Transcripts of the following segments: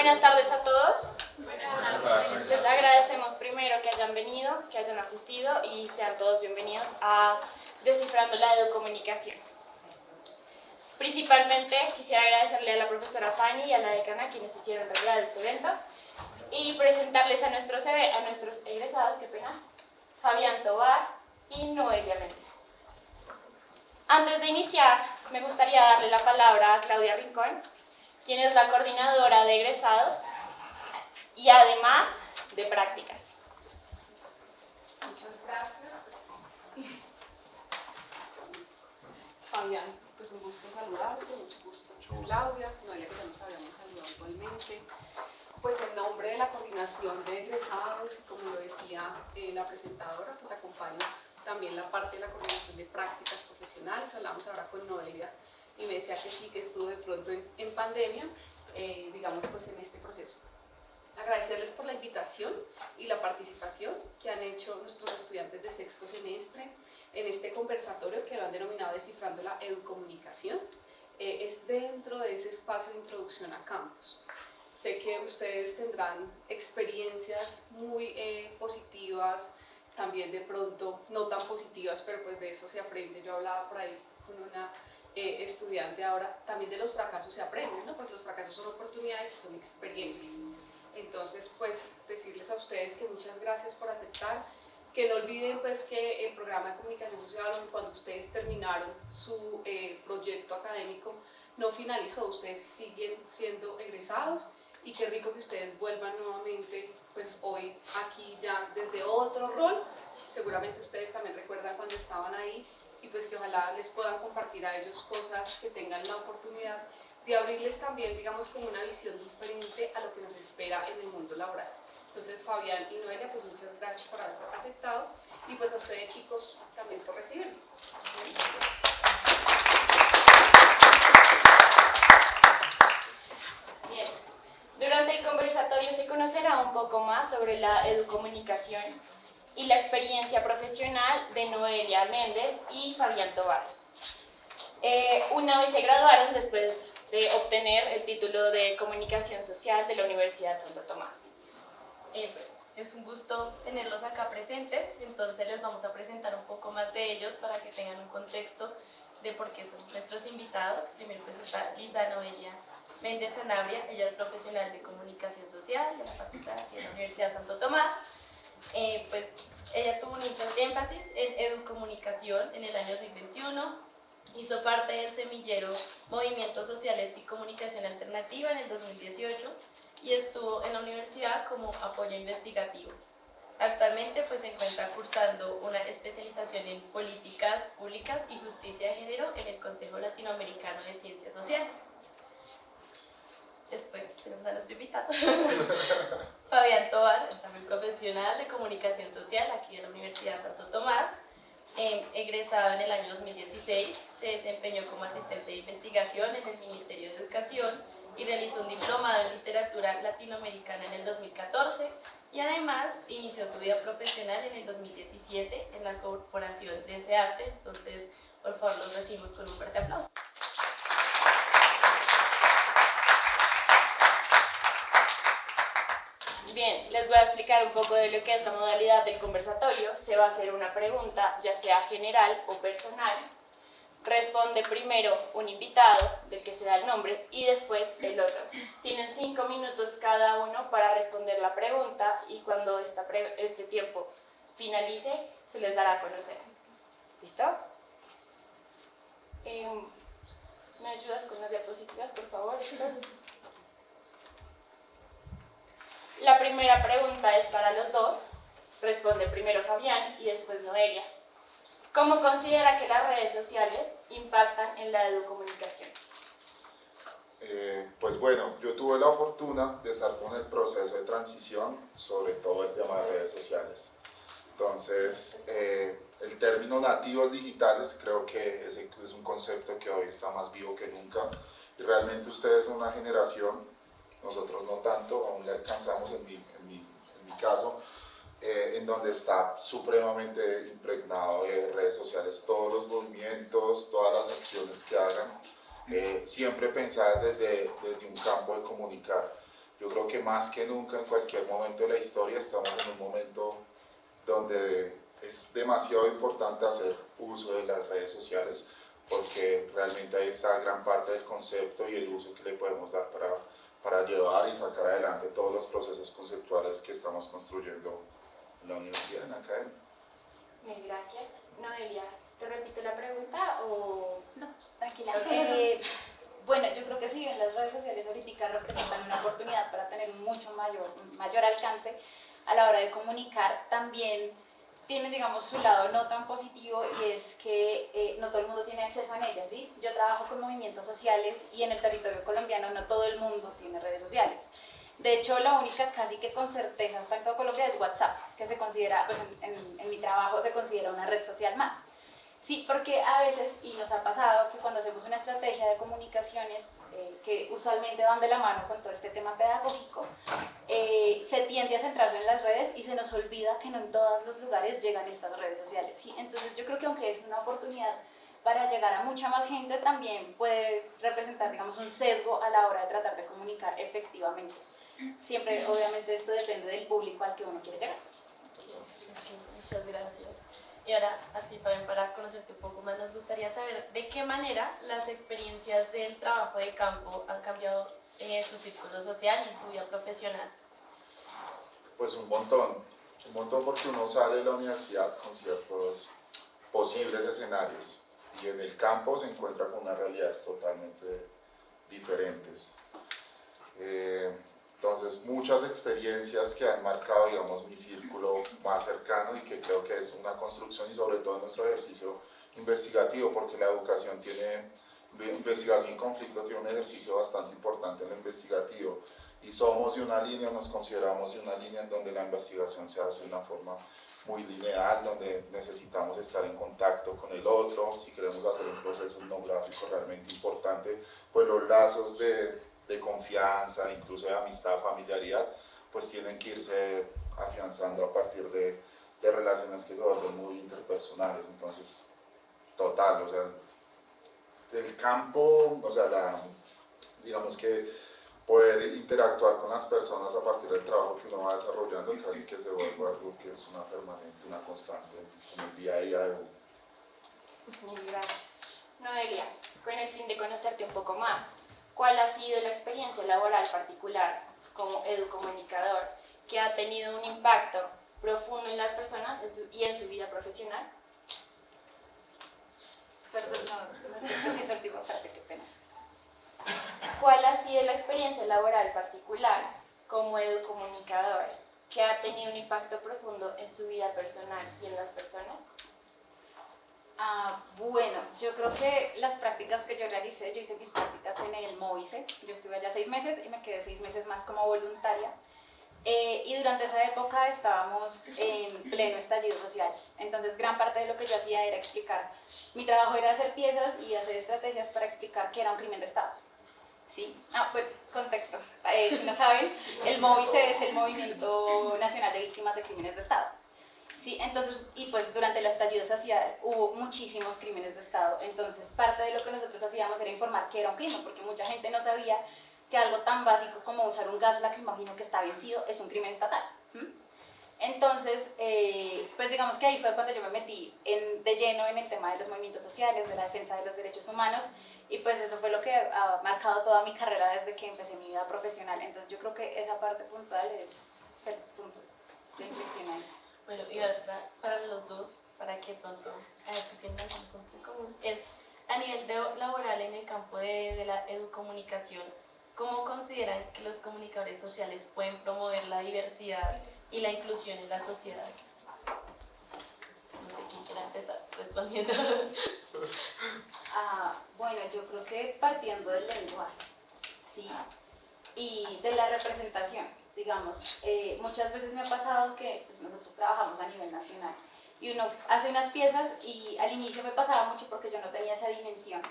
Buenas tardes a todos. Buenas tardes. Les agradecemos primero que hayan venido, que hayan asistido y sean todos bienvenidos a Descifrando la Educomunicación. Principalmente quisiera agradecerle a la profesora Fanny y a la decana quienes hicieron realidad este evento y presentarles a nuestros egresados, Fabián Tobar y Noelia Méndez. Antes de iniciar, me gustaría darle la palabra a Claudia Rincón, quien es la coordinadora de egresados y además de prácticas. Muchas gracias. Fabián, pues un gusto saludarte, mucho gusto. Claudia, Noelia, que ya nos habíamos saludado igualmente. Pues en nombre de la coordinación de egresados, y como lo decía la presentadora, pues acompaña también la parte de la coordinación de prácticas profesionales. Hablamos ahora con Noelia y me decía que sí, que estuvo de pronto en pandemia, digamos pues en este proceso. Agradecerles por la invitación y la participación que han hecho nuestros estudiantes de sexto semestre en este conversatorio que lo han denominado Descifrando la Educomunicación. Es dentro de ese espacio de introducción a campus. Sé que ustedes tendrán experiencias muy positivas, también de pronto no tan positivas, pero pues de eso se aprende. Yo hablaba por ahí con una estudiante ahora, también de los fracasos se aprende, ¿no? Porque los fracasos son oportunidades y son experiencias. Entonces, pues decirles a ustedes que muchas gracias por aceptar, que no olviden pues que el programa de comunicación social, cuando ustedes terminaron su proyecto académico, no finalizó, ustedes siguen siendo egresados y qué rico que ustedes vuelvan nuevamente pues hoy aquí ya desde otro rol. Seguramente ustedes también recuerdan cuando estaban ahí y pues que ojalá les puedan compartir a ellos cosas que tengan la oportunidad de abrirles también, digamos, como una visión diferente a lo que nos espera en el mundo laboral. Entonces, Fabián y Noelia, pues muchas gracias por haber aceptado y pues a ustedes, chicos, también por recibirme. Bien. Durante el conversatorio se conocerá un poco más sobre la educomunicación y la experiencia profesional de Noelia Méndez y Fabián Tobar. Una vez se graduaron, después de obtener el título de Comunicación Social de la Universidad Santo Tomás. Es un gusto tenerlos acá presentes, entonces les vamos a presentar un poco más de ellos para que tengan un contexto de por qué son nuestros invitados. Primero pues está Lisa Noelia Méndez Sanabria, ella es profesional de Comunicación Social de la Facultad de la Universidad Santo Tomás. Pues ella tuvo un énfasis en educomunicación en el año 2021, hizo parte del semillero Movimientos Sociales y Comunicación Alternativa en el 2018 y estuvo en la universidad como apoyo investigativo. Actualmente pues se encuentra cursando una especialización en políticas públicas y justicia de género en el Consejo Latinoamericano de Ciencias Sociales. Después tenemos a nuestro invitado, Fabián Tobar, también profesional de comunicación social aquí de la Universidad Santo Tomás. Egresado en el año 2016, se desempeñó como asistente de investigación en el Ministerio de Educación y realizó un diplomado en literatura latinoamericana en el 2014 y además inició su vida profesional en el 2017 en la Corporación de ese arte. Entonces, por favor, los recibimos con un fuerte aplauso. Bien, les voy a explicar un poco de lo que es la modalidad del conversatorio. Se va a hacer una pregunta, ya sea general o personal. Responde primero un invitado, del que se da el nombre, y después el otro. Tienen 5 minutos cada uno para responder la pregunta y cuando este tiempo finalice, se les dará a conocer. ¿Listo? ¿Me ayudas con las diapositivas, por favor? La primera pregunta es para los dos. Responde primero Fabián y después Noelia. ¿Cómo considera que las redes sociales impactan en la educomunicación? Pues bueno, yo tuve la fortuna de estar con el proceso de transición sobre todo el tema de redes sociales. Entonces, el término nativos digitales creo que es un concepto que hoy está más vivo que nunca. Y realmente ustedes son una generación, nosotros no tanto, aún le alcanzamos en mi caso, en donde está supremamente impregnado de redes sociales, todos los movimientos, todas las acciones que hagan, siempre pensadas desde un campo de comunicar. Yo creo que más que nunca en cualquier momento de la historia estamos en un momento donde es demasiado importante hacer uso de las redes sociales porque realmente ahí está gran parte del concepto y el uso que le podemos dar para llevar y sacar adelante todos los procesos conceptuales que estamos construyendo en la universidad, en la academia. Mil gracias. Noelia, ¿te repito la pregunta o...? No, tranquila. Bueno, yo creo que si bien las redes sociales ahorita representan una oportunidad para tener un mayor alcance a la hora de comunicar, también tienen, digamos, su lado no tan positivo y es que no todo el mundo tiene acceso a ellas, ¿sí? Yo trabajo con movimientos sociales y en el territorio colombiano no todo el mundo tiene redes sociales. De hecho, la única casi que con certeza está en toda Colombia es WhatsApp, que se considera, pues en mi trabajo se considera una red social más. Sí, porque a veces, y nos ha pasado, que cuando hacemos una estrategia de comunicaciones que usualmente van de la mano con todo este tema pedagógico, se tiende a centrarse en las redes y se nos olvida que no en todos los lugares llegan estas redes sociales, ¿sí? Entonces yo creo que aunque es una oportunidad para llegar a mucha más gente, también puede representar, digamos, un sesgo a la hora de tratar de comunicar efectivamente. Siempre, obviamente, esto depende del público al que uno quiere llegar. Muchas gracias. Y ahora a ti, Fabián, para conocerte un poco más, nos gustaría saber de qué manera las experiencias del trabajo de campo han cambiado su círculo social y su vida profesional. Pues un montón porque uno sale de la universidad con ciertos posibles escenarios y en el campo se encuentra con unas realidades totalmente diferentes. Entonces, muchas experiencias que han marcado, digamos, mi círculo más cercano y que creo que es una construcción y sobre todo nuestro ejercicio investigativo, porque la educación tiene, investigación y conflicto tiene un ejercicio bastante importante en lo investigativo y somos de una línea, nos consideramos de una línea en donde la investigación se hace de una forma muy lineal, donde necesitamos estar en contacto con el otro, si queremos hacer un proceso etnográfico realmente importante, pues los lazos de confianza, incluso de amistad, familiaridad, pues tienen que irse afianzando a partir de relaciones que se vuelven muy interpersonales. Entonces, total, o sea, el campo, o sea, digamos que poder interactuar con las personas a partir del trabajo que uno va desarrollando casi que se vuelve algo que es una permanente, una constante en el día a día de uno. Mil gracias. Noelia, con el fin de conocerte un poco más, ¿cuál ha sido la experiencia laboral particular como educomunicador que ha tenido un impacto profundo en las personas y en su vida profesional? Perdón, no, esa última parte, qué pena. ¿Cuál ha sido la experiencia laboral particular como educomunicador que ha tenido un impacto profundo en su vida personal y en las personas? Bueno, yo creo que las prácticas que yo realicé, yo hice mis prácticas en el Movice, yo estuve allá 6 meses y me quedé 6 meses más como voluntaria. Y durante esa época estábamos en pleno estallido social, entonces gran parte de lo que yo hacía era explicar, mi trabajo era hacer piezas y hacer estrategias para explicar que era un crimen de Estado. ¿Sí? Pues contexto, si no saben, el Movice es el Movimiento Nacional de Víctimas de Crímenes de Estado. Sí, entonces, y pues durante el estallido social hubo muchísimos crímenes de Estado, entonces parte de lo que nosotros hacíamos era informar que era un crimen, porque mucha gente no sabía que algo tan básico como usar un gas lacrimógeno que está vencido es un crimen estatal. Entonces, pues digamos que ahí fue cuando yo me metí de lleno en el tema de los movimientos sociales, de la defensa de los derechos humanos, y pues eso fue lo que ha marcado toda mi carrera desde que empecé mi vida profesional. Entonces yo creo que esa parte puntual es el punto de inflexión ahí. Bueno, y para los dos, para que pronto tengan un punto en común, es a nivel laboral en el campo de la educomunicación, ¿cómo consideran que los comunicadores sociales pueden promover la diversidad y la inclusión en la sociedad? No sé quién quiera empezar respondiendo. Bueno, yo creo que partiendo del lenguaje, ¿sí? Y de la representación, digamos, muchas veces me ha pasado que pues, nosotros trabajamos a nivel nacional y uno hace unas piezas y al inicio me pasaba mucho porque yo no tenía esa dimensión,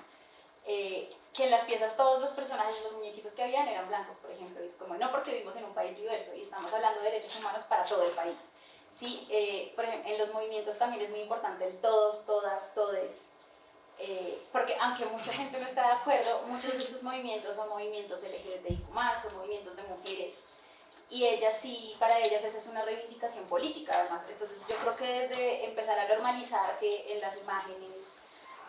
que en las piezas todos los personajes, los muñequitos que habían eran blancos, por ejemplo, y es como, no, porque vivimos en un país diverso y estamos hablando de derechos humanos para todo el país. Sí, por ejemplo, en los movimientos también es muy importante el todos, todas, todes, porque aunque mucha gente no está de acuerdo, muchos de estos movimientos son movimientos LGBTIQ+, son movimientos de mujeres, y ellas sí, para ellas esa es una reivindicación política además. Entonces yo creo que desde empezar a normalizar que en las imágenes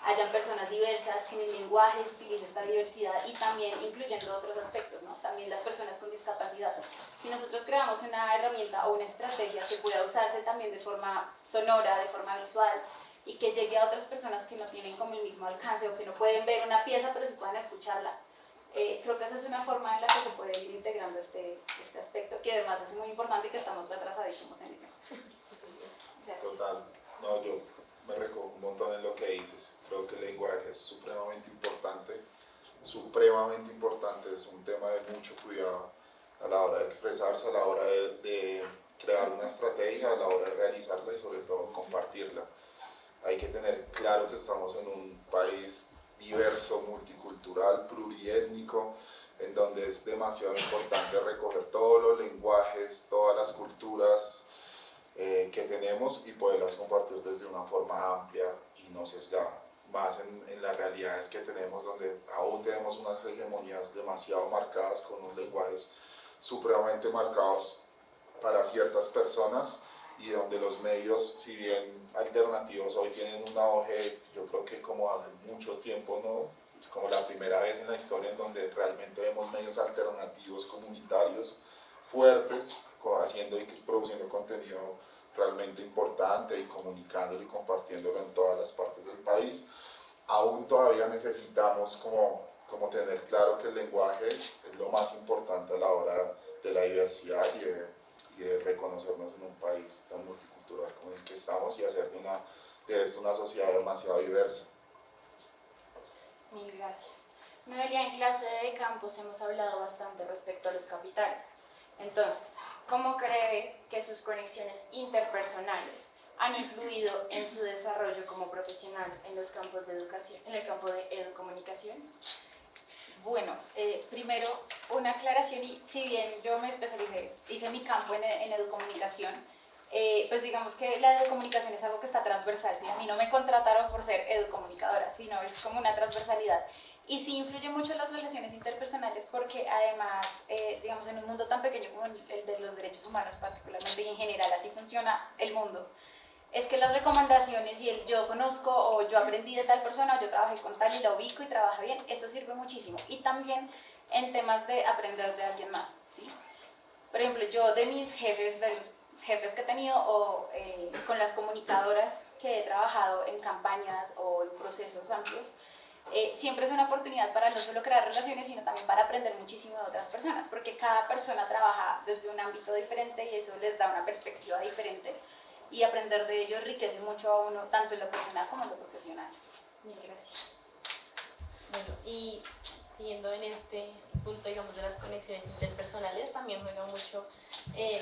hayan personas diversas, que en el lenguaje se utilice esta diversidad y también incluyendo otros aspectos, ¿no? También las personas con discapacidad. Si nosotros creamos una herramienta o una estrategia que pueda usarse también de forma sonora, de forma visual, y que llegue a otras personas que no tienen como el mismo alcance o que no pueden ver una pieza pero sí puedan escucharla, creo que esa es una forma en la que se puede ir integrando este aspecto, que además es muy importante y que estamos retrasadísimos en ello. Gracias. Total. No, yo me recojo un montón en lo que dices. Creo que el lenguaje es supremamente importante, es un tema de mucho cuidado a la hora de expresarse, a la hora de crear una estrategia, a la hora de realizarla y sobre todo compartirla. Hay que tener claro que estamos en un país diverso, multicultural, pluriétnico, en donde es demasiado importante recoger todos los lenguajes, todas las culturas que tenemos y poderlas compartir desde una forma amplia y no sesgada. Más en las realidades que tenemos, donde aún tenemos unas hegemonías demasiado marcadas, con unos lenguajes supremamente marcados para ciertas personas, y donde los medios, si bien alternativos, hoy tienen un auge, yo creo que como hace mucho tiempo, ¿no? Como la primera vez en la historia en donde realmente vemos medios alternativos, comunitarios, fuertes, haciendo y produciendo contenido realmente importante y comunicándolo y compartiéndolo en todas las partes del país. Aún todavía necesitamos como tener claro que el lenguaje es lo más importante a la hora de la diversidad y de reconocernos en un país tan multicultural como el que estamos y hacer de esto una sociedad demasiado diversa. Mil gracias. Noelia, en clase de campus hemos hablado bastante respecto a los capitales. Entonces, ¿cómo cree que sus conexiones interpersonales han influido en su desarrollo como profesional en los campos de educación, en el campo de educomunicación? Bueno, primero una aclaración, y si bien yo me especialicé, hice mi campo en educomunicación, pues digamos que la educomunicación es algo que está transversal, ¿sí? A mí no me contrataron por ser educomunicadora, sino es como una transversalidad. Y sí influye mucho en las relaciones interpersonales porque además, digamos, en un mundo tan pequeño como el de los derechos humanos particularmente, y en general así funciona el mundo, es que las recomendaciones y el yo conozco o yo aprendí de tal persona o yo trabajé con tal y la ubico y trabaja bien, eso sirve muchísimo. Y también en temas de aprender de alguien más, ¿sí? Por ejemplo, yo de mis jefes, de los jefes que he tenido o con las comunicadoras que he trabajado en campañas o en procesos amplios, siempre es una oportunidad para no solo crear relaciones, sino también para aprender muchísimo de otras personas, porque cada persona trabaja desde un ámbito diferente y eso les da una perspectiva diferente, y aprender de ello enriquece mucho a uno, tanto en lo personal como en lo profesional. Mil gracias. Bueno, y siguiendo en este punto, digamos, de las conexiones interpersonales, también juega mucho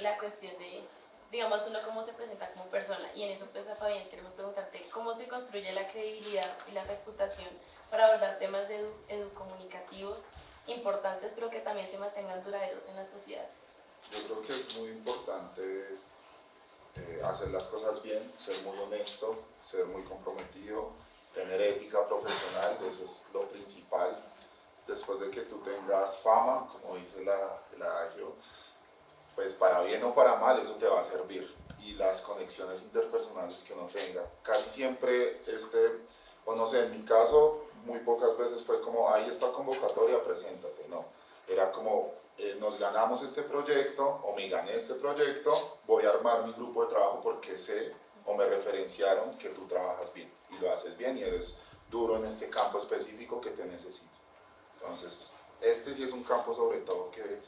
la cuestión de, digamos, uno cómo se presenta como persona. Y en eso, pues, a Fabián queremos preguntarte cómo se construye la credibilidad y la reputación para abordar temas de educomunicativos importantes, pero que también se mantengan duraderos en la sociedad. Yo creo que es muy importante hacer las cosas bien, ser muy honesto, ser muy comprometido, tener ética profesional, eso es lo principal. Después de que tú tengas fama, como dice el adagio, pues para bien o para mal eso te va a servir. Y las conexiones interpersonales que uno tenga, casi siempre, o no sé, en mi caso, muy pocas veces fue como, ahí está convocatoria, preséntate, no. Era como, nos ganamos este proyecto, o me gané este proyecto, voy a armar mi grupo de trabajo porque sé, o me referenciaron que tú trabajas bien, y lo haces bien, y eres duro en este campo específico que te necesito. Entonces, este sí es un campo sobre todo que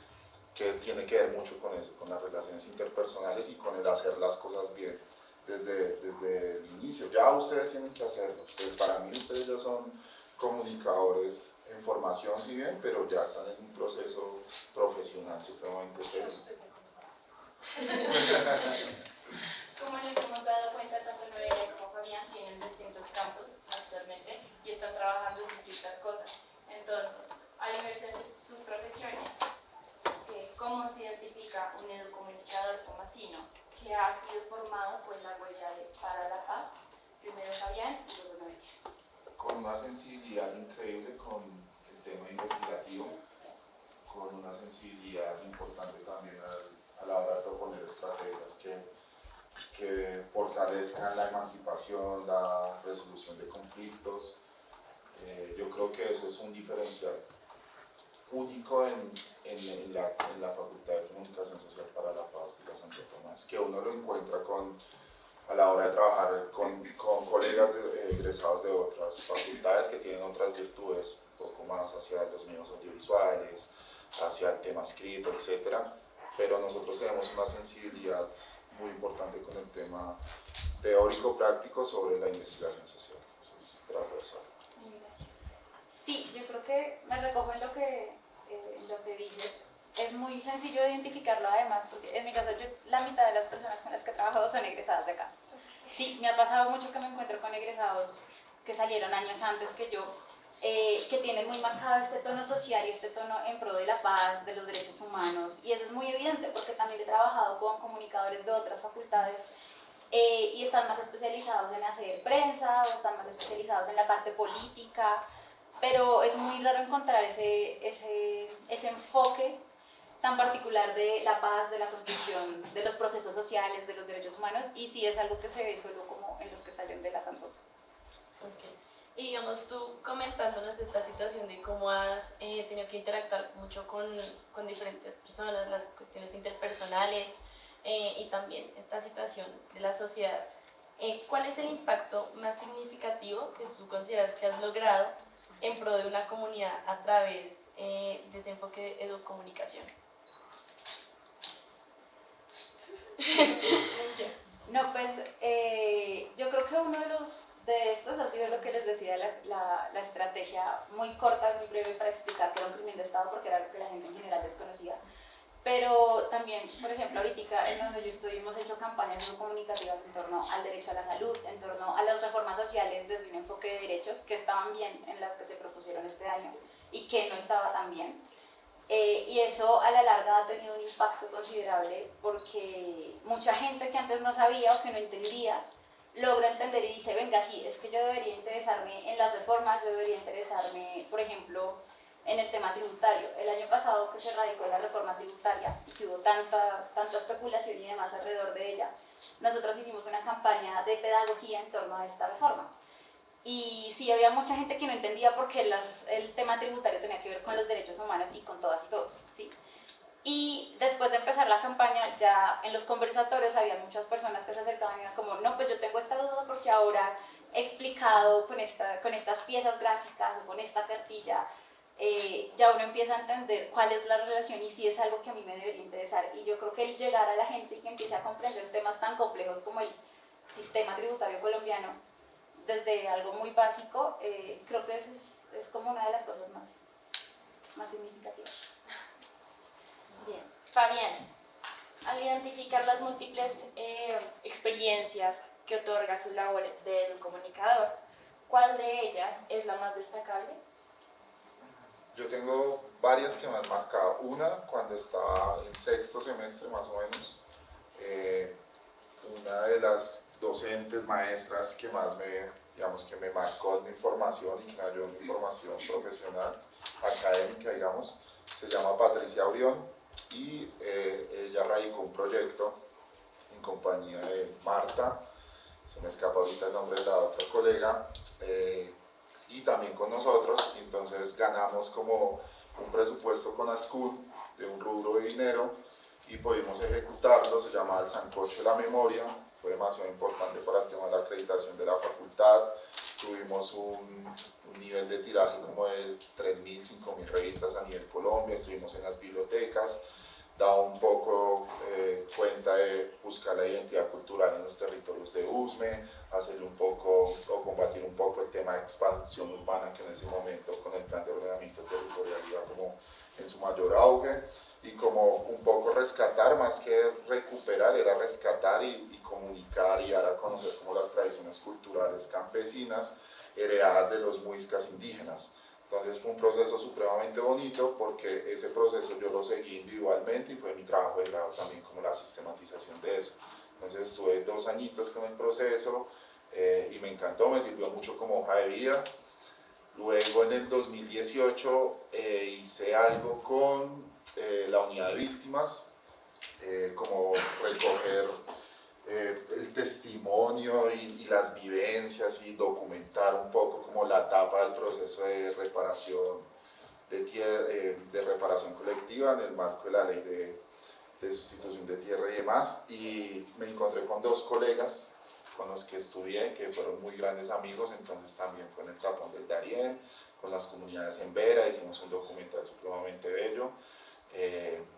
tiene que ver mucho con eso, con las relaciones interpersonales y con el hacer las cosas bien desde el inicio. Ya ustedes tienen que hacerlo. Para mí ustedes ya son comunicadores en formación, si bien, pero ya están en un proceso profesional supremamente serio. Como les hemos dado cuenta, tanto Noelia como Fabián tienen distintos campos actualmente y están trabajando en distintas cosas. Entonces, al ejercer sus profesiones, ¿cómo se identifica un educomunicador tomasino que ha sido formado con la huella de Para la Paz? Primero Fabián y luego Noelia. Con una sensibilidad increíble con el tema investigativo, con una sensibilidad importante también a la hora de proponer estrategias que fortalezcan la emancipación, la resolución de conflictos. Yo creo que eso es un diferencial único en la Facultad de Comunicación Social para la Paz de la Santo Tomás, que uno lo encuentra a la hora de trabajar con colegas egresados de otras facultades que tienen otras virtudes, un poco más hacia los medios audiovisuales, hacia el tema escrito, etc. Pero nosotros tenemos una sensibilidad muy importante con el tema teórico-práctico sobre la investigación social. Eso es transversal. Sí, yo creo que me recojo en lo que dices. Es muy sencillo identificarlo además, porque en mi caso la mitad de las personas con las que he trabajado son egresadas de acá. Sí, me ha pasado mucho que me encuentro con egresados que salieron años antes que yo, que tienen muy marcado este tono social y este tono en pro de la paz, de los derechos humanos, y eso es muy evidente porque también he trabajado con comunicadores de otras facultades y están más especializados en hacer prensa o están más especializados en la parte política, pero es muy raro encontrar ese enfoque tan particular de la paz, de la construcción, de los procesos sociales, de los derechos humanos, y sí es algo que se ve solo como en los que salen de la Santos. Okay. Y digamos, tú comentándonos esta situación de cómo has tenido que interactuar mucho con diferentes personas, las cuestiones interpersonales y también esta situación de la sociedad, ¿cuál es el impacto más significativo que tú consideras que has logrado en pro de una comunidad a través de ese enfoque de educomunicación? No, pues yo creo que uno de estos ha sido lo que les decía, la estrategia muy corta, muy breve para explicar qué era un crimen de Estado, porque era lo que la gente en general desconocía. Pero también, por ejemplo, ahorita en donde yo estoy hemos hecho campañas muy comunicativas en torno al derecho a la salud, en torno a las reformas sociales desde un enfoque de derechos que estaban bien en las que se propusieron este año y que no estaba tan bien. Y eso a la larga ha tenido un impacto considerable porque mucha gente que antes no sabía o que no entendía logra entender y dice, venga, sí, es que yo debería interesarme en las reformas, yo debería interesarme, por ejemplo, en el tema tributario. El año pasado que se radicó la reforma tributaria y que hubo tanta especulación y demás alrededor de ella, nosotros hicimos una campaña de pedagogía en torno a esta reforma. Y sí, había mucha gente que no entendía por qué el tema tributario tenía que ver con los derechos humanos y con todas y todos, ¿sí? Y después de empezar la campaña, ya en los conversatorios había muchas personas que se acercaban y eran como, no, pues yo tengo esta duda porque ahora he explicado con estas piezas gráficas o con esta cartilla, ya uno empieza a entender cuál es la relación y si es algo que a mí me debería interesar. Y yo creo que el llegar a la gente y que empiece a comprender temas tan complejos como el sistema tributario colombiano, desde algo muy básico, creo que eso es como una de las cosas más significativas. Bien, Fabián, al identificar las múltiples experiencias que otorga su labor de educomunicador, ¿cuál de ellas es la más destacable? Yo tengo varias que me han marcado. Una, cuando estaba en sexto semestre más o menos, una de las docentes, maestras que más que me marcó en mi formación y que me ayudó en mi formación profesional, académica, digamos, se llama Patricia Aurión y ella radicó un proyecto en compañía de Marta, se me escapa ahorita el nombre de la otra colega, y también con nosotros. Entonces ganamos como un presupuesto con ASCUD de un rubro de dinero y pudimos ejecutarlo. Se llama El Sancocho de la Memoria, fue demasiado importante para el tema de la acreditación de la facultad. Tuvimos un nivel de tiraje como de 3.000, 5.000 revistas a nivel Colombia, estuvimos en las bibliotecas, daba un poco cuenta de buscar la identidad cultural en los territorios de USME, hacerle un poco o combatir un poco el tema de expansión urbana que en ese momento con el plan de ordenamiento territorial iba como en su mayor auge, y como un poco rescatar, más que recuperar, era rescatar y comunicar y dar a conocer como las tradiciones culturales campesinas heredadas de los muiscas indígenas. Entonces fue un proceso supremamente bonito porque ese proceso yo lo seguí individualmente y fue mi trabajo de grado también como la sistematización de eso. Entonces estuve 2 añitos con el proceso y me encantó, me sirvió mucho como hoja de vida. Luego en el 2018 hice algo con la unidad de víctimas, como recoger el testimonio y las vivencias y documentar un poco como la etapa del proceso de reparación de reparación colectiva en el marco de la ley de sustitución de tierra y demás. Y me encontré con dos colegas con los que estudié, que fueron muy grandes amigos, entonces también fue en el Tapón del Darién, con las comunidades en Vera, hicimos un documental supremamente bello.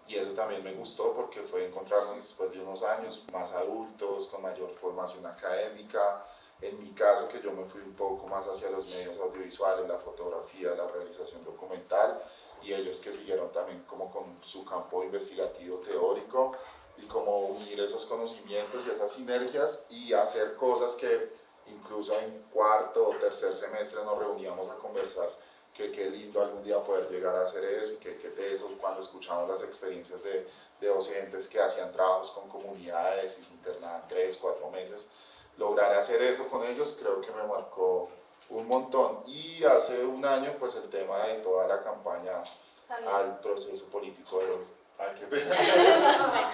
Y eso también me gustó porque fue encontrarnos después de unos años más adultos, con mayor formación académica. En mi caso, que yo me fui un poco más hacia los medios audiovisuales, la fotografía, la realización documental, y ellos que siguieron también como con su campo investigativo teórico, y como unir esos conocimientos y esas sinergias y hacer cosas que incluso en cuarto o tercer semestre nos reuníamos a conversar, que qué lindo algún día poder llegar a hacer eso, y que de eso cuando escuchamos las experiencias de docentes que hacían trabajos con comunidades y se internaban 3, 4 meses, lograr hacer eso con ellos creo que me marcó un montón. Y hace un año pues el tema de toda la campaña al proceso político de hoy. Ay, qué pena. Para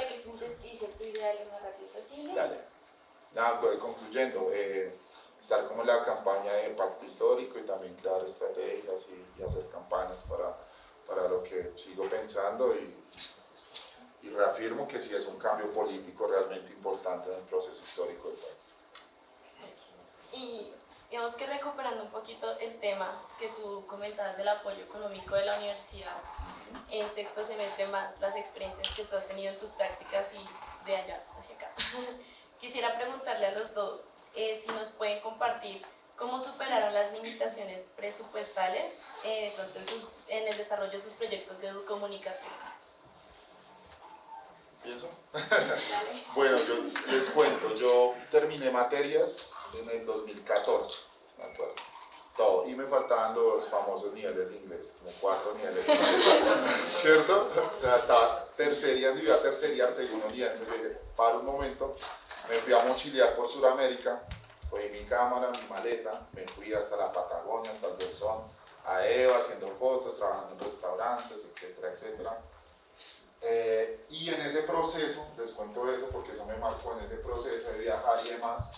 que sintetices tu idea lo más rápido posible. Dale. Nada, voy concluyendo. Estar como en la campaña de pacto histórico y también crear estrategias y hacer campañas para lo que sigo pensando, y reafirmo que sí es un cambio político realmente importante en el proceso histórico del país. Y digamos que recuperando un poquito el tema que tú comentabas del apoyo económico de la universidad en sexto semestre, más las experiencias que tú has tenido en tus prácticas y de allá hacia acá. Quisiera preguntarle a los dos si nos pueden compartir cómo superaron las limitaciones presupuestales en el desarrollo de sus proyectos de comunicación. ¿Pienso? Bueno, yo les cuento, yo terminé materias en el 2014, me acuerdo, todo, y me faltaban los famosos niveles de inglés, como 4 niveles de inglés, ¿cierto? O sea, estaba terceriando y iba a terceriar segundo nivel, entonces dije, para un momento, me fui a mochilear por Sudamérica, cogí mi cámara, mi maleta, me fui hasta la Patagonia, hasta el Bolsón, a EVA, haciendo fotos, trabajando en restaurantes, etcétera, etcétera. Y en ese proceso, les cuento eso porque eso me marcó, en ese proceso de viajar y demás,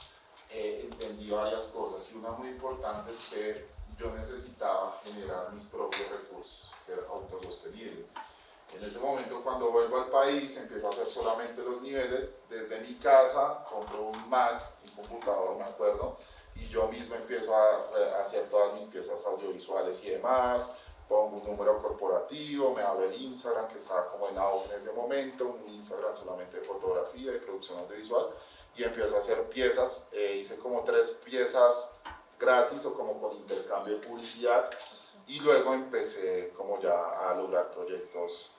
entendí varias cosas, y una muy importante es que yo necesitaba generar mis propios recursos, ser autosostenible. En ese momento, cuando vuelvo al país, empiezo a hacer solamente los niveles desde mi casa, compro un Mac, un computador, me acuerdo, y yo mismo empiezo a hacer todas mis piezas audiovisuales y demás. Pongo un número corporativo, me abro el Instagram, que estaba como en auge en ese momento, un Instagram solamente de fotografía y producción audiovisual, y empiezo a hacer piezas. Hice como 3 piezas gratis o como con intercambio de publicidad, y luego empecé como ya a lograr proyectos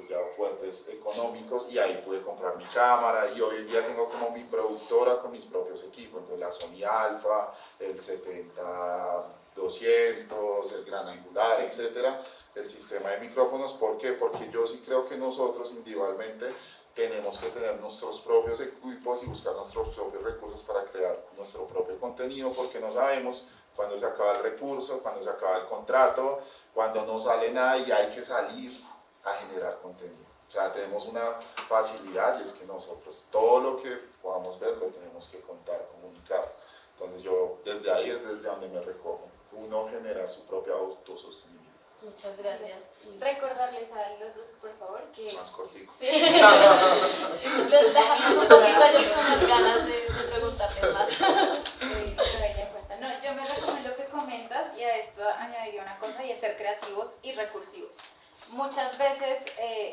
ya fuertes económicos, y ahí pude comprar mi cámara, y hoy en día tengo como mi productora con mis propios equipos, entonces la Sony Alpha, el 70-200, el gran angular, etcétera, el sistema de micrófonos. ¿Por qué? Porque yo sí creo que nosotros individualmente tenemos que tener nuestros propios equipos y buscar nuestros propios recursos para crear nuestro propio contenido, porque no sabemos cuándo se acaba el recurso, cuándo se acaba el contrato, cuándo no sale nada y hay que salir a generar contenido. O sea, tenemos una facilidad, y es que nosotros todo lo que podamos ver lo tenemos que contar, comunicar. Entonces yo desde ahí es desde donde me recojo, uno generar su propia autosostenibilidad. Muchas gracias. Recordarles a los dos, por favor, que... Más cortico. Sí. Les dejamos un poquito a ellos con las ganas de preguntarles más. No, yo me recomiendo lo que comentas, y a esto añadiría una cosa, y es ser creativos y recursivos. Muchas veces,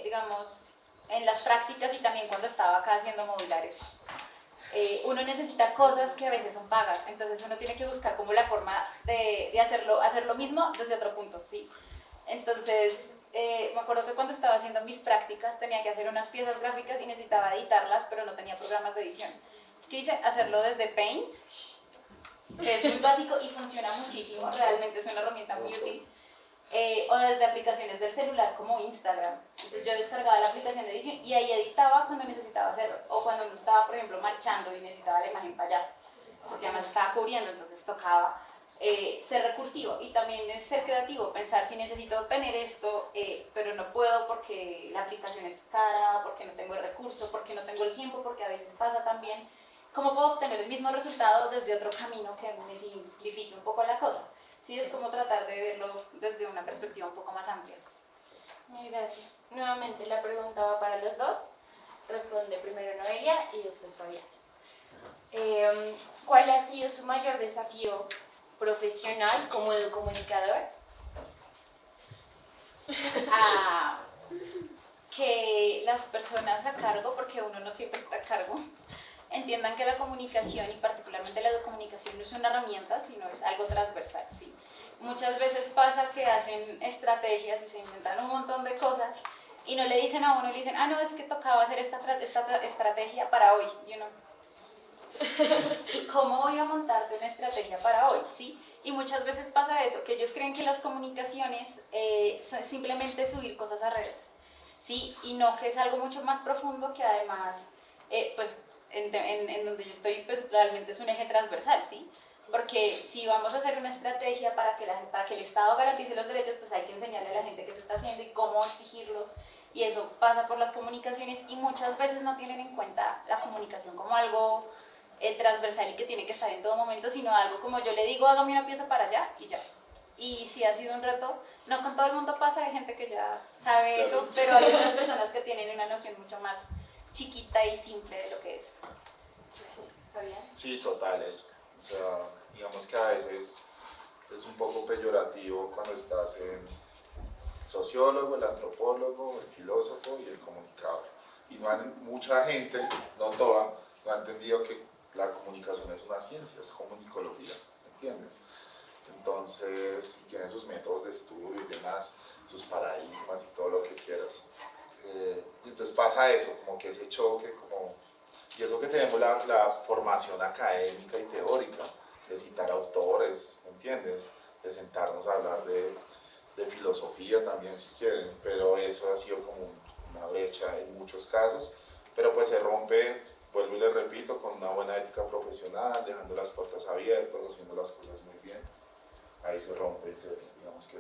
digamos, en las prácticas y también cuando estaba acá haciendo modulares, uno necesita cosas que a veces son pagas, entonces uno tiene que buscar como la forma de hacer lo mismo desde otro punto, ¿sí? Entonces, me acuerdo que cuando estaba haciendo mis prácticas tenía que hacer unas piezas gráficas y necesitaba editarlas, pero no tenía programas de edición. ¿Qué hice? Hacerlo desde Paint, que es muy básico y funciona muchísimo, realmente es una herramienta muy útil. O desde aplicaciones del celular como Instagram. Entonces yo descargaba la aplicación de edición y ahí editaba cuando necesitaba hacerlo, o cuando estaba, por ejemplo, marchando y necesitaba la imagen para allá, porque además estaba cubriendo, entonces tocaba ser recursivo y también es ser creativo, pensar si necesito obtener esto, pero no puedo porque la aplicación es cara, porque no tengo el recurso, porque no tengo el tiempo, porque a veces pasa también. ¿Cómo puedo obtener el mismo resultado desde otro camino que me simplifique un poco la cosa? Sí, es como tratar de verlo desde una perspectiva un poco más amplia. Gracias. Nuevamente la pregunta va para los dos. Responde primero Noelia y después Fabián. ¿Cuál ha sido su mayor desafío profesional como comunicador? Que las personas a cargo, porque uno no siempre está a cargo, entiendan que la comunicación y particularmente la comunicación no es una herramienta, sino es algo transversal, ¿sí? Muchas veces pasa que hacen estrategias y se inventan un montón de cosas y no le dicen a uno, le dicen, no, es que tocaba hacer esta estrategia para hoy, y uno, ¿y cómo voy a montarte una estrategia para hoy? ¿Sí? Y muchas veces pasa eso, que ellos creen que las comunicaciones son simplemente subir cosas a redes, ¿sí? Y no, que es algo mucho más profundo que además, pues, en donde yo estoy, pues realmente es un eje transversal, ¿sí? Porque si vamos a hacer una estrategia para que el Estado garantice los derechos, pues hay que enseñarle a la gente qué se está haciendo y cómo exigirlos, y eso pasa por las comunicaciones, y muchas veces no tienen en cuenta la comunicación como algo transversal y que tiene que estar en todo momento, sino algo como yo le digo, hágame una pieza para allá y ya. Y sí ha sido un reto, no con todo el mundo pasa, hay gente que ya sabe eso, pero hay otras personas que tienen una noción mucho más chiquita y simple de lo que es. Gracias. Fabián. Sí, total, eso. O sea, digamos que a veces es un poco peyorativo cuando estás en sociólogo, el antropólogo, el filósofo y el comunicador. Y mucha gente, no toda, no ha entendido que la comunicación es una ciencia, es comunicología, ¿entiendes? Entonces, tiene sus métodos de estudio y demás, sus paradigmas y todo lo que quieras. Entonces pasa eso, como que ese choque, y eso que tenemos la formación académica y teórica, de citar autores, ¿entiendes? De sentarnos a hablar de filosofía también si quieren, pero eso ha sido como una brecha en muchos casos, pero pues se rompe, vuelvo y le repito, con una buena ética profesional, dejando las puertas abiertas, haciendo las cosas muy bien, ahí se rompe, digamos que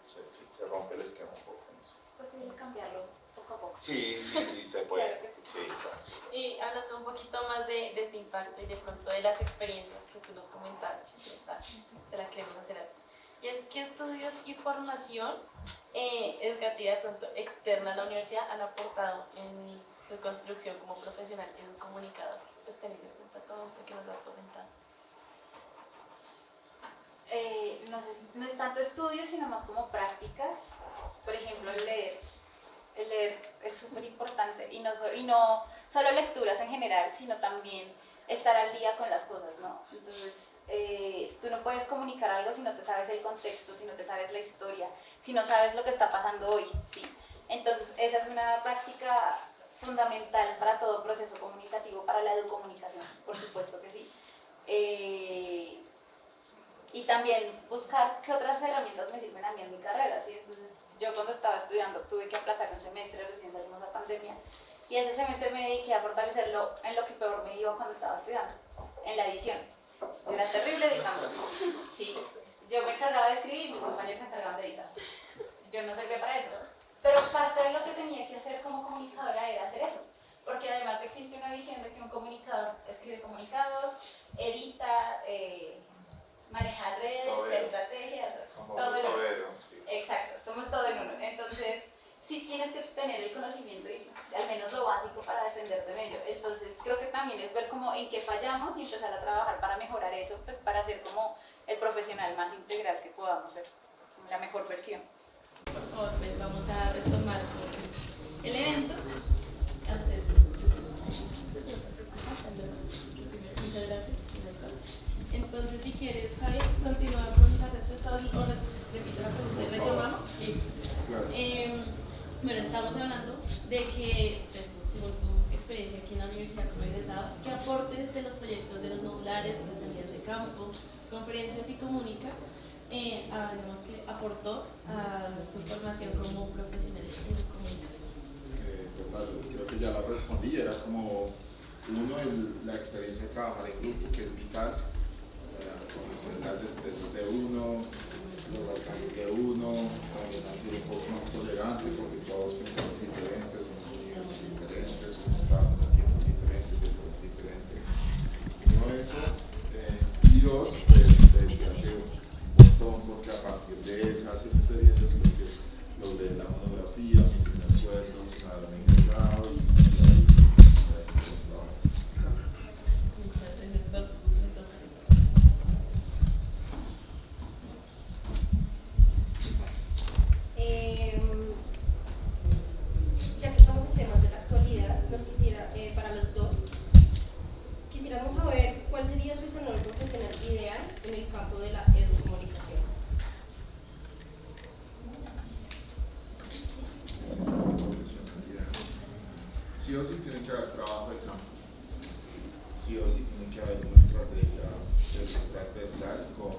se rompe el esquema un poco en eso. Es posible cambiarlo poco a poco. Sí, se puede. Claro que Sí, claro. Y hablando un poquito más de este impacto y de pronto de las experiencias que tú nos comentaste, te la queremos hacer a ti. Y es ¿qué estudios y formación educativa de pronto externa a la universidad han aportado en su construcción como profesional en un comunicador? Pues teniendo en cuenta todo lo que nos has comentado. No sé, no es tanto estudios, sino más como prácticas. Por ejemplo, el leer. El leer es súper importante y no solo lecturas en general, sino también estar al día con las cosas, ¿no? Entonces, tú no puedes comunicar algo si no te sabes el contexto, si no te sabes la historia, si no sabes lo que está pasando hoy, ¿sí? Entonces, esa es una práctica fundamental para todo proceso comunicativo, para la educomunicación, por supuesto que sí. Y también buscar qué otras herramientas me sirven a mí en mi carrera, ¿sí? Entonces, yo cuando estaba estudiando tuve que aplazar un semestre, recién salimos a pandemia, y ese semestre me dediqué a fortalecerlo en lo que peor me iba cuando estaba estudiando, en la edición. Yo era terrible editando, sí. Yo me encargaba de escribir y mis compañeros se encargaban de editar. Yo no servía para eso, pero parte de lo que tenía que hacer como comunicadora era hacer eso, porque además existe una visión de que un comunicador escribe comunicados, edita, manejar redes, estrategias, todo en uno. Sí. Exacto, somos todo en uno. Entonces, sí tienes que tener el conocimiento y al menos lo básico para defenderte en ello. Entonces, creo que también es ver como en qué fallamos y empezar a trabajar para mejorar eso, pues para ser como el profesional más integral que podamos ser, como la mejor versión. Por favor, pues vamos a retomar el evento. A ustedes. Muchas gracias. Entonces, si quieres, Javi, continúa con la respuesta o repito la pregunta y retomamos. Bueno, estamos hablando de que, pues, según tu experiencia aquí en la universidad como egresado, ¿qué aportes de los proyectos de los modulares, las salidas de campo, conferencias y comunica, digamos que aportó a su formación como profesional en comunicación? Total, creo que ya la respondí, era como uno, la experiencia de trabajar en grupo, que es vital. conocer las destrezas de uno, los alcances de uno, también ha sido un poco más tolerante porque todos pensamos diferentes, somos universos diferentes, unos trabajan en tiempos diferentes, de cosas diferentes. Uno eso, y dos, pues decía que un montón porque a partir de esas experiencias, porque logré la monografía, mi primer sueldo, se me habían encargado y ahí después lo avanzé. Ya que estamos en temas de la actualidad, nos quisiera, para los dos, quisiéramos saber cuál sería su escenario profesional ideal en el campo de la educomunicación. Sí o sí tiene que haber trabajo de campo, sí o sí tiene que haber una estrategia transversal con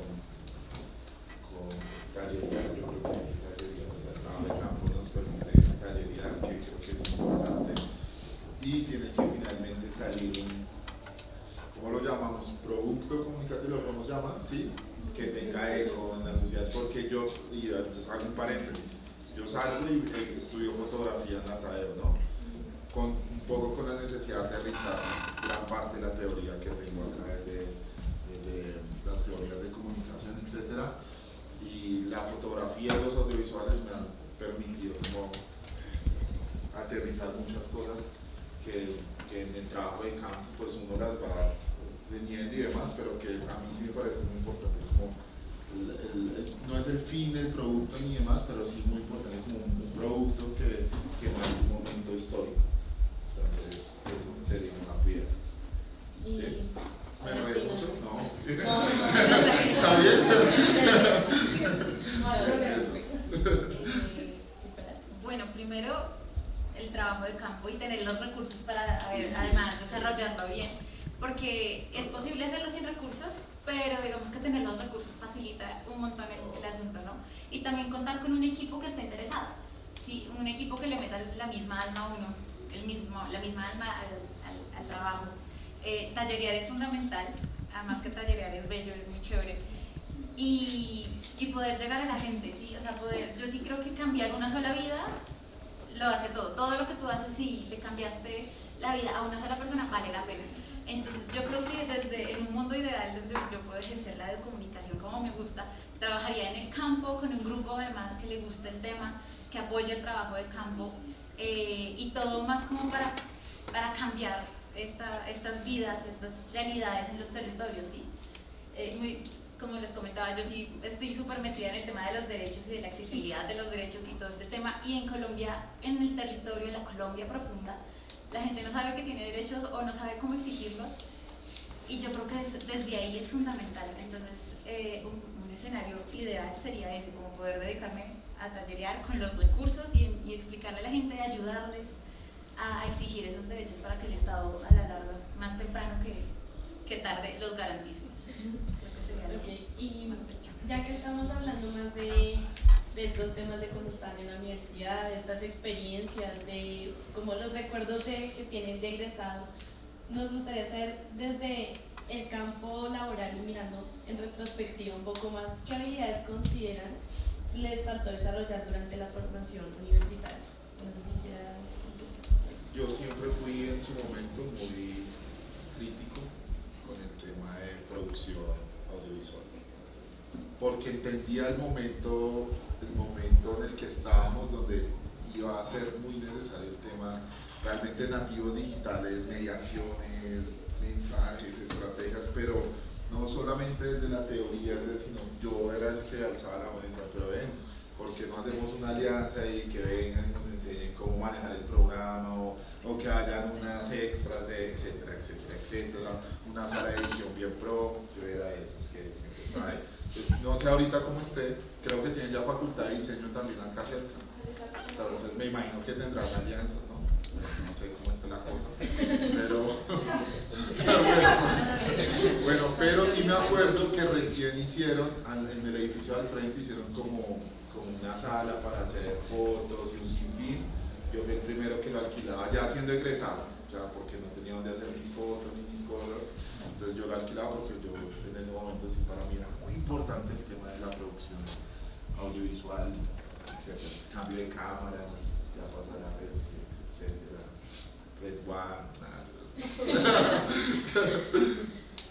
talleridad. Yo creo que hay talleridad, o sea, el trabajo de campo nos permite talleridad, que creo que es importante, y tiene que finalmente salir un, ¿cómo lo llamamos? Producto comunicativo, ¿lo podemos llamar? ¿Sí? Que tenga eco en la sociedad, porque yo, y entonces hago un paréntesis, yo salgo y estudio fotografía en la Tadeo, ¿no? Un poco con la necesidad de aterrizar gran parte de la teoría que tengo acá desde las teorías de comunicación, etc. Y la fotografía y los audiovisuales me han permitido como aterrizar muchas cosas que en el trabajo de campo pues uno las va teniendo y demás, pero que a mí sí me parece muy importante, como no es el fin del producto ni demás, pero sí muy importante como un producto que marca un momento histórico. Entonces, eso sería una piedra. ¿Sí? ¿Me enredé mucho? No. ¿Está bien? Bueno, primero el trabajo de campo y tener los recursos para además desarrollarlo bien, porque es posible hacerlo sin recursos, pero digamos que tener los recursos facilita un montón el asunto, ¿no? Y también contar con un equipo que esté interesado, ¿sí? Un equipo que le meta la misma alma a uno, la misma alma al trabajo. Tallerear es fundamental, además que tallerear es bello, es muy chévere. Y poder llegar a la gente, ¿sí? O sea, yo sí creo que cambiar una sola vida lo hace todo lo que tú haces, si le cambiaste la vida a una sola persona, vale la pena. Entonces yo creo que en un mundo ideal donde yo puedo ejercer la comunicación como me gusta, trabajaría en el campo con un grupo además que le guste el tema, que apoye el trabajo de campo, y todo más como para cambiar estas vidas, estas realidades en los territorios, ¿sí? Como les comentaba, yo sí estoy súper metida en el tema de los derechos y de la exigibilidad de los derechos y todo este tema, y en Colombia, en el territorio, en la Colombia profunda, la gente no sabe que tiene derechos o no sabe cómo exigirlos, y yo creo que desde ahí es fundamental. Entonces un escenario ideal sería ese, como poder dedicarme a tallerear con los recursos y explicarle a la gente, ayudarles a exigir esos derechos para que el Estado a la larga, más temprano que tarde, los garantice. Creo que sería Okay. Y ya que estamos hablando más de estos temas de cuando están en la universidad, de estas experiencias, de como los recuerdos que tienen de egresados, nos gustaría saber desde el campo laboral y mirando en retrospectiva un poco más, ¿qué habilidades consideran les faltó desarrollar durante la formación universitaria? No sé si quiera empezar. Yo siempre fui en su momento muy crítico con el tema de producción audiovisual, porque entendía el momento en el que estábamos, donde iba a ser muy necesario el tema realmente nativos digitales, mediaciones, mensajes, estrategias, pero no solamente desde la teoría, sino yo era el que alzaba la mano y decía, pero ven, ¿por qué no hacemos una alianza y que vengan y nos enseñen cómo manejar el programa, o que hayan unas extras de etcétera, etcétera, etcétera, una sala de edición bien pro? Yo era de esos que siempre estaba ahí. Pues, no sé ahorita cómo esté, creo que tienen ya facultad de diseño también acá cerca, entonces me imagino que tendrán alianzas, ¿no? No sé cómo está la cosa, pero bueno, pero sí me acuerdo que recién hicieron en el edificio al frente, hicieron como una sala para hacer fotos y un sinfín. Yo fui el primero que lo alquilaba ya siendo egresado, ya porque no tenía dónde hacer mis fotos ni mis cosas, entonces yo lo alquilaba porque yo en ese momento sí para mí era muy importante el tema de la producción audiovisual, etc. Cambio de cámaras, ya pasó la Redflex, etc. Red One, nada.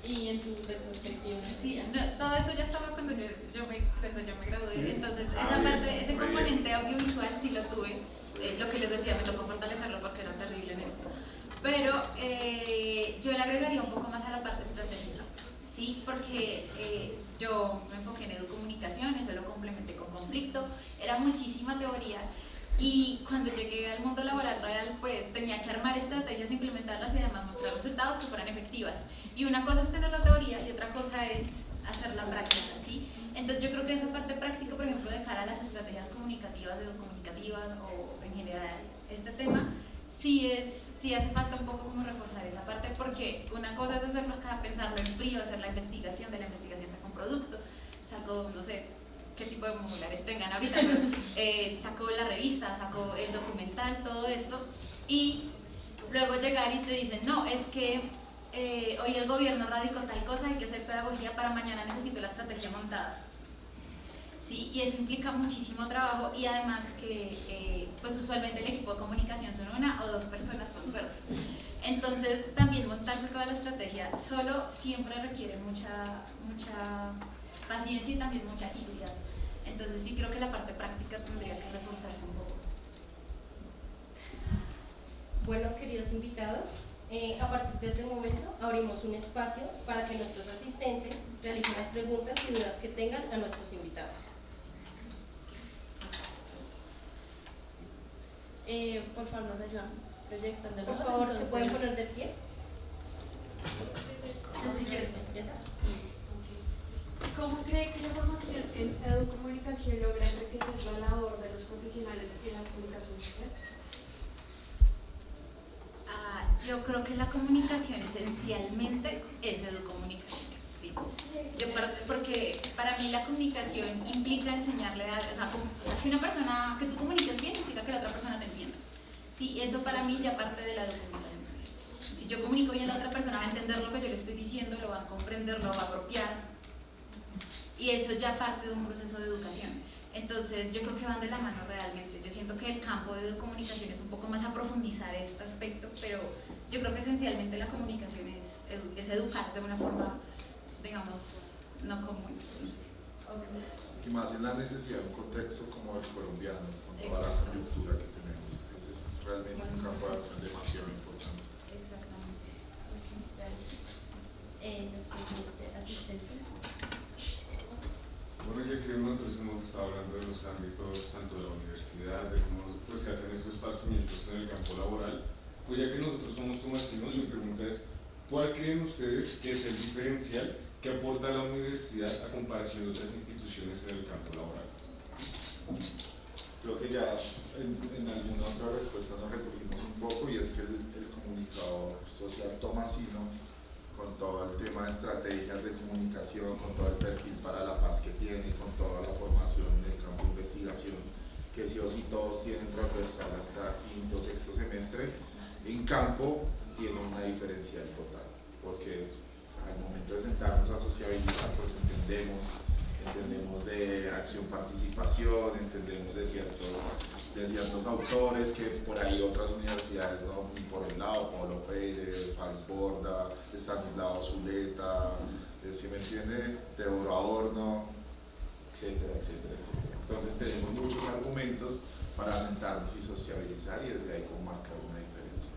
Y en tu retrospectiva. Sí, no, todo eso ya estaba cuando yo me gradué, Sí. entonces Ah, esa bien, parte, ese muy componente bien. audiovisual sí lo tuve, lo que les decía, me tocó fortalecerlo porque era terrible en esto, pero yo le agregaría un poco más a la parte estratégica, sí, porque yo me enfoqué en educomunicación, eso lo complementé con conflicto, era muchísima teoría. Y cuando llegué al mundo laboral real, pues tenía que armar estrategias, implementarlas y además mostrar resultados que fueran efectivas. Y una cosa es tener la teoría y otra cosa es hacer la práctica, ¿sí? Entonces yo creo que esa parte práctica, por ejemplo, de cara a las estrategias comunicativas, educomunicativas o en general este tema, sí hace falta un poco como reforzar esa parte, porque una cosa es hacerlo acá, pensarlo en frío, hacer la investigación, de la investigación saca un producto, saco, no sé, qué tipo de modulares tengan ahorita, pero sacó la revista, sacó el documental, todo esto, y luego llegar y te dicen, no, es que hoy el gobierno radicó tal cosa, hay que hacer pedagogía para mañana, necesito la estrategia montada. Sí, y eso implica muchísimo trabajo y además que pues usualmente el equipo de comunicación son una o dos personas con suerte. Entonces también montarse toda la estrategia solo siempre requiere mucha paciencia y también mucha agilidad. Entonces sí creo que la parte práctica tendría que reforzarse un poco. Bueno, queridos invitados, a partir de este momento abrimos un espacio para que nuestros asistentes realicen las preguntas y dudas que tengan a nuestros invitados. Por favor, nos ayudan proyectándonos. Por favor, ¿se pueden poner de pie? Si quieres, empieza. ¿Cómo cree que la formación en educomunicación logra enriquecer la labor de los profesionales en la comunicación social? Yo creo que la comunicación esencialmente es educomunicación, ¿sí? Porque para mí la comunicación implica enseñarle a, o sea, que una persona, que tú comuniques bien, implica que la otra persona te entienda. Sí, eso para mí ya parte de la educomunicación. Si yo comunico bien, la otra persona va a entender lo que yo le estoy diciendo, lo va a comprender, lo va a apropiar. Y eso ya parte de un proceso de educación. Entonces yo creo que van de la mano realmente. Yo siento que el campo de comunicación es un poco más a profundizar este aspecto, pero yo creo que esencialmente la comunicación es educar de una forma, digamos, no común. Y más en la necesidad de un contexto como el colombiano, con toda la coyuntura que tenemos. Ese es realmente un campo de acción demasiado importante. Exactamente. Asistente. Bueno, ya que nosotros hemos estado hablando de los ámbitos tanto de la universidad, de cómo pues, se hacen esos esparcimientos en el campo laboral, pues ya que nosotros somos tomastinos, mi pregunta es, ¿cuál creen ustedes que es el diferencial que aporta la universidad a comparación de otras instituciones en el campo laboral? Creo que ya en alguna otra respuesta nos recurrimos un poco y es que el comunicador social tomasino, con todo el tema de estrategias de comunicación, con todo el perfil para la paz que tiene, con toda la formación en el campo de investigación, que sí o sí todos tienen transversal hasta quinto, sexto semestre, en campo tiene una diferencial total, porque al momento de sentarnos a sociabilizar, pues entendemos de acción-participación, entendemos de ciertos autores que por ahí otras universidades no, ni por el lado, Paulo Freire, Franz Borda, Stanislao Zuleta, ¿sí me entiende? Teodoro Adorno, etcétera, etcétera, etcétera. Entonces tenemos muchos argumentos para sentarnos y sociabilizar y desde ahí como marcar una diferencia.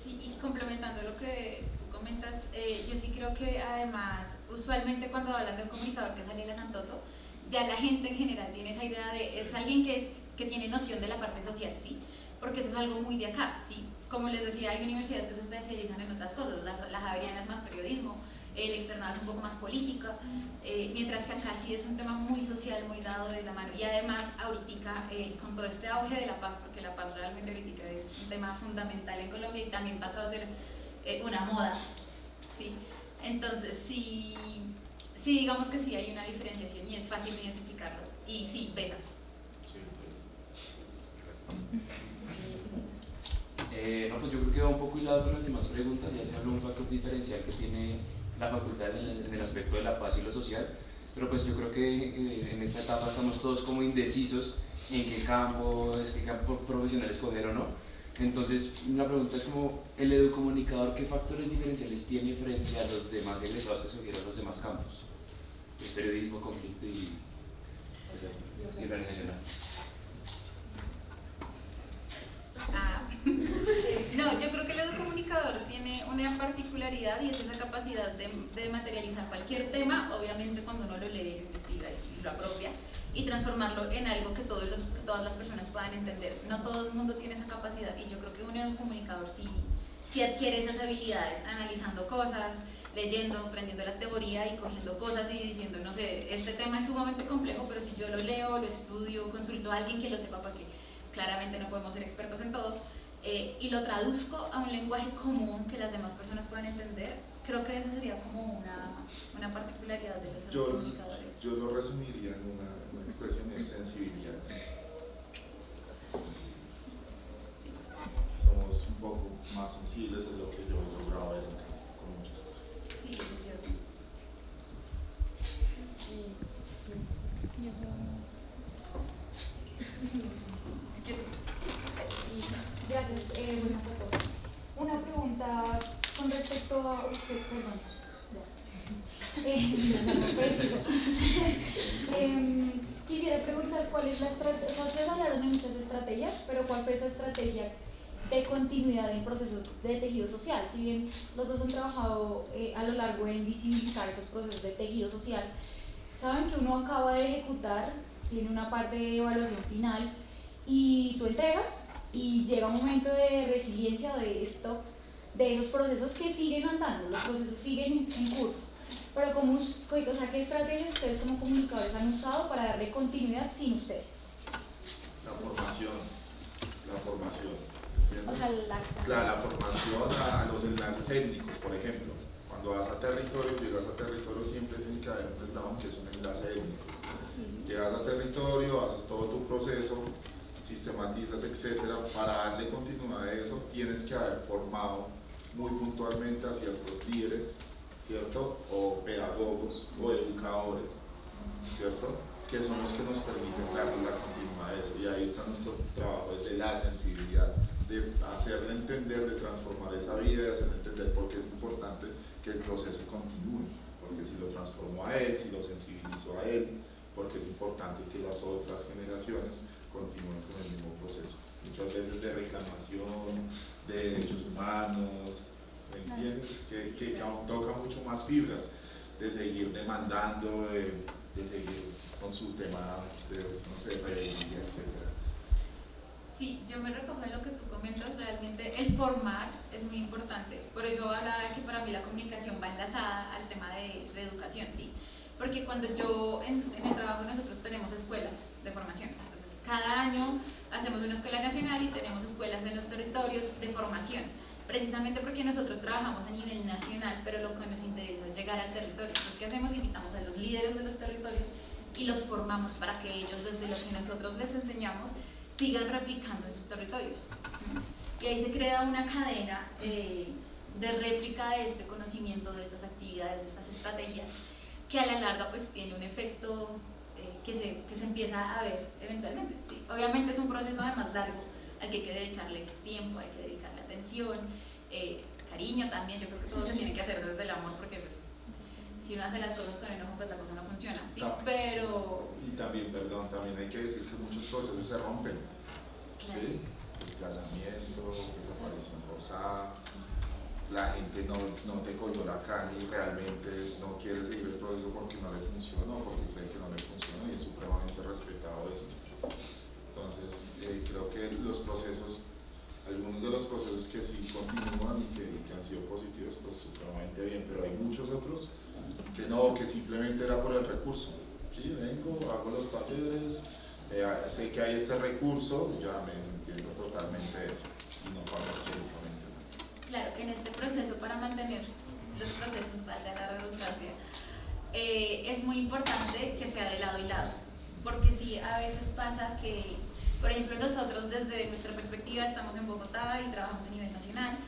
Sí, y complementando lo que tú comentas, yo sí creo que además, usualmente cuando hablan de un comunicador que es Aliena Santoto, ya la gente en general tiene esa idea de, es alguien que tiene noción de la parte social, ¿sí? Porque eso es algo muy de acá, ¿sí? Como les decía, hay universidades que se especializan en otras cosas, la Javeriana es más periodismo, el externado es un poco más política, mientras que acá sí es un tema muy social, muy dado de la mano, y además ahorita con todo este auge de la paz, porque la paz realmente ahorita es un tema fundamental en Colombia y también pasó a ser una moda, ¿sí? Entonces sí digamos que sí hay una diferenciación y es fácil identificarlo, y sí, pesa. No, pues yo creo que va un poco hilado con las demás preguntas. Ya se habló un factor diferencial que tiene la facultad en el aspecto de la paz y lo social, pero pues yo creo que en esta etapa estamos todos como indecisos en qué campo profesional escoger o no. Entonces la pregunta es como, ¿el educomunicador qué factores diferenciales tiene frente a los demás egresados que escogieron los demás campos? El periodismo, conflicto y organizacional. No, yo creo que el educomunicador tiene una particularidad y es esa capacidad de materializar cualquier tema, obviamente cuando uno lo lee, lo investiga y lo apropia, y transformarlo en algo que todas las personas puedan entender. No todo el mundo tiene esa capacidad y yo creo que un educomunicador sí adquiere esas habilidades, analizando cosas, leyendo, aprendiendo la teoría y cogiendo cosas y diciendo, no sé, este tema es sumamente complejo, pero si yo lo leo, lo estudio, consulto a alguien que lo sepa, porque claramente no podemos ser expertos en todo, y lo traduzco a un lenguaje común que las demás personas puedan entender, creo que esa sería como una particularidad de los comunicadores. Yo lo resumiría en una expresión, es sensibilidad. Somos un poco más sensibles de lo que yo he logrado ver con muchas cosas. Sí, eso es cierto. Gracias, buenas a todos. Una pregunta con respecto a usted, perdón. Quisiera preguntar cuál es la estrategia, o sea, ustedes hablaron de muchas estrategias, pero ¿cuál fue esa estrategia de continuidad en procesos de tejido social? Si bien los dos han trabajado a lo largo en visibilizar esos procesos de tejido social, saben que uno acaba de ejecutar, tiene una parte de evaluación final y tú entregas y llega un momento de resiliencia de esos procesos que siguen andando, los procesos siguen en curso. Pero ¿qué estrategias ustedes como comunicadores han usado para darle continuidad sin ustedes? La formación. O sea, la formación a los enlaces étnicos, por ejemplo. Cuando vas a territorio, llegas a territorio, siempre tiene que haber un eslabón que es un enlace étnico. Llegas a territorio, haces todo tu proceso, sistematizas, etcétera. Para darle continuidad a eso, tienes que haber formado muy puntualmente a ciertos líderes, ¿cierto? O pedagogos o educadores, ¿cierto? Que son los que nos permiten darle la continuidad a eso. Y ahí está nuestro trabajo, desde la sensibilidad, de hacerle entender, de transformar esa vida, de hacerle entender por qué es importante que el proceso continúe, porque si lo transformó a él, si lo sensibilizó a él, porque es importante que las otras generaciones continúen con el mismo proceso. Muchas veces de reclamación, de derechos humanos, ¿me entiendes? Que aún toca mucho más fibras, de seguir demandando, de seguir con su tema de, no sé, rebeldía, etc. Sí, yo me recojo en lo que tú comentas, realmente el formar es muy importante, por eso hablaba que para mí la comunicación va enlazada al tema de educación, ¿sí? Porque cuando en el trabajo nosotros tenemos escuelas de formación, entonces cada año hacemos una escuela nacional y tenemos escuelas en los territorios de formación, precisamente porque nosotros trabajamos a nivel nacional, pero lo que nos interesa es llegar al territorio. Entonces, ¿qué hacemos? Invitamos a los líderes de los territorios y los formamos para que ellos, desde lo que nosotros les enseñamos, sigan replicando en sus territorios. Y ahí se crea una cadena de réplica de este conocimiento, de estas actividades, de estas estrategias, que a la larga pues tiene un efecto que se empieza a ver eventualmente. ¿Sí? Obviamente es un proceso además largo, al que hay que dedicarle tiempo, hay que dedicarle atención, cariño también. Yo creo que todo se tiene que hacer desde el amor, porque pues, si uno hace las cosas con enojo, pues la cosa no funciona, ¿sí? Pero... Y también, también hay que decir que muchos procesos se rompen, ¿sí? Desplazamiento, desaparición forzada, la gente no te cogió la calle y realmente no quiere seguir el proceso porque no le funcionó, porque cree que no le funcionó, y es supremamente respetado eso. Entonces, creo que algunos de los procesos que sí continúan y que han sido positivos, pues supremamente bien, pero hay muchos otros que no, que simplemente era por el recurso. Sí, vengo, hago los talleres, sé que hay este recurso, ya me desentiendo totalmente de eso y no pasa absolutamente nada. Claro, en este proceso, para mantener los procesos, valga la redundancia, es muy importante que sea de lado y lado, porque sí, a veces pasa que, por ejemplo, nosotros desde nuestra perspectiva estamos en Bogotá y trabajamos a nivel nacional,